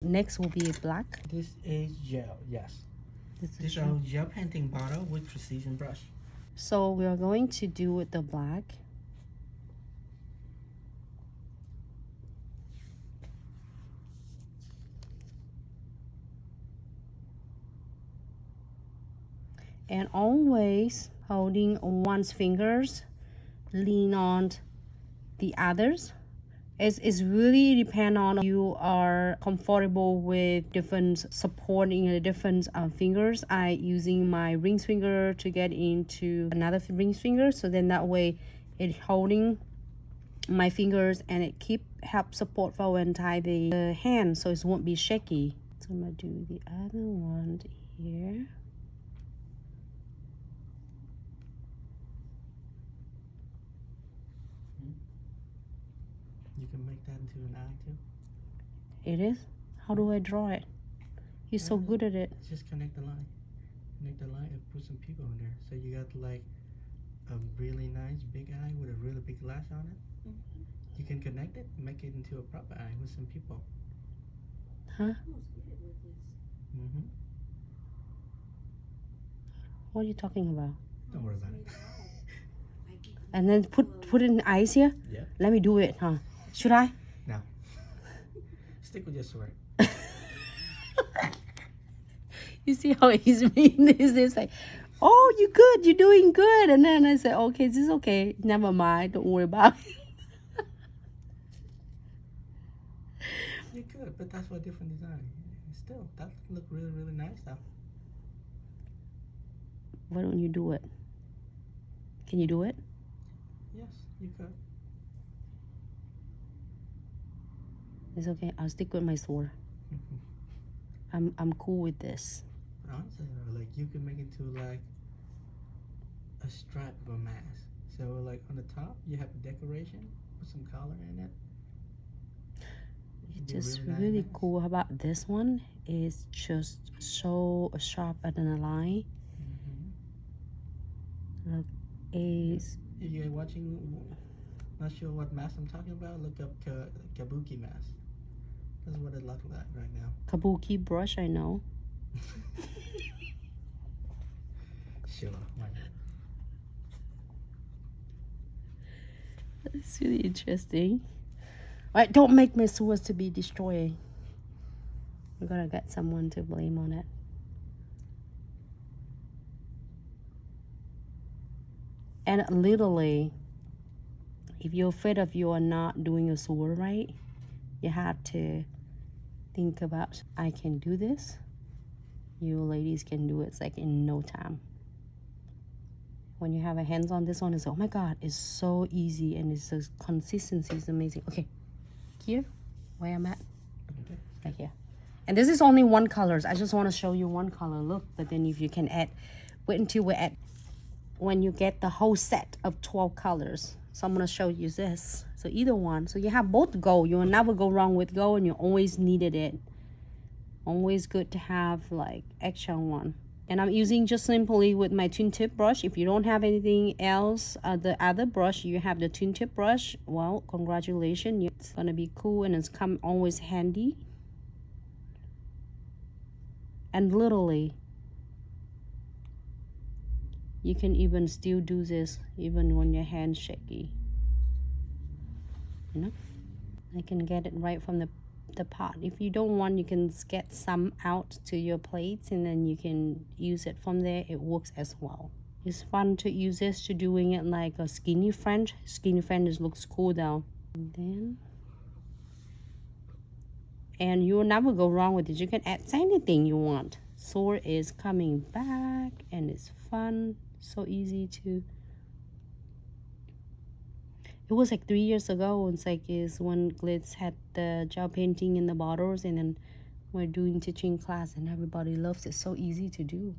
next will be black. This is gel, yes. This This is a gel painting bottle with precision brush. So we are going to do with the black. And always holding one's fingers, lean on the others. It's really depend on you are comfortable with different supporting the different fingers. I using my ring finger to get into another ring finger, so then that way it holding my fingers and it help support for when tie the hand, so it won't be shaky. So I'm gonna do the other one here. You can make that into an eye too. It is? How do I draw it? He's so good at it. Just connect the line. Connect the line and put some people in there. So you got like a really nice big eye with a really big lash on it. Mm-hmm. You can connect it and make it into a proper eye with some people. Huh? Mm-hmm. What are you talking about? Don't worry about it. And then put it in the eyes here? Yeah. Let me do it, huh? Should I? No. Stick with your sword. You see how he's being this? It's like, oh, you good. You're doing good. And then I said, okay, this is okay. Never mind. Don't worry about it. You're good, but that's for a different design. Still, that look really, really nice though. Why don't you do it? Can you do it? Yes, you could. It's okay. I'll stick with my sword. I'm cool with this. Honestly, like you can make it into like a stripe of a mask. So like on the top, you have a decoration, put some color in it. It's just really nice. Cool. How about this one? It's just so sharp at the line. Mm-hmm. Look, is if you're watching, not sure what mask I'm talking about, look up kabuki mask. That's what it looks like right now. Kabuki brush, I know. Sure, why not? It's really interesting. Alright, don't make my swords to be destroyed. We're gonna get someone to blame on it. And literally, if you're afraid of you are not doing a sword right, you have to think about, I can do this. You ladies can do it. It's like in no time. When you have a hands on this one, it's oh my god, it's so easy and it's the consistency is amazing. Okay, here, where I'm at, okay. Right here. And this is only one color. I just want to show you one color. Look, but then if you can add, wait until we're at when you get the whole set of 12 colors. So I'm going to show you this. So either one. So you have both gold. You will never go wrong with gold and you always needed it. Always good to have like extra one. And I'm using just simply with my twin tip brush. If you don't have anything else, the other brush, you have the twin tip brush. Well, congratulations. It's going to be cool and it's come always handy. And literally, you can even still do this even when your hand's shaky. You know, I can get it right from the pot. If you don't want, you can get some out to your plates and then you can use it from there. It works as well. It's fun to use this to doing it like a skinny French. Skinny French looks cool though. And you will never go wrong with it. You can add anything you want. Sword is coming back and it's fun. So easy to. It was like 3 years ago. It's like is when Glitz had the gel painting in the bottles, and then we're doing teaching class, and everybody loves it. So easy to do.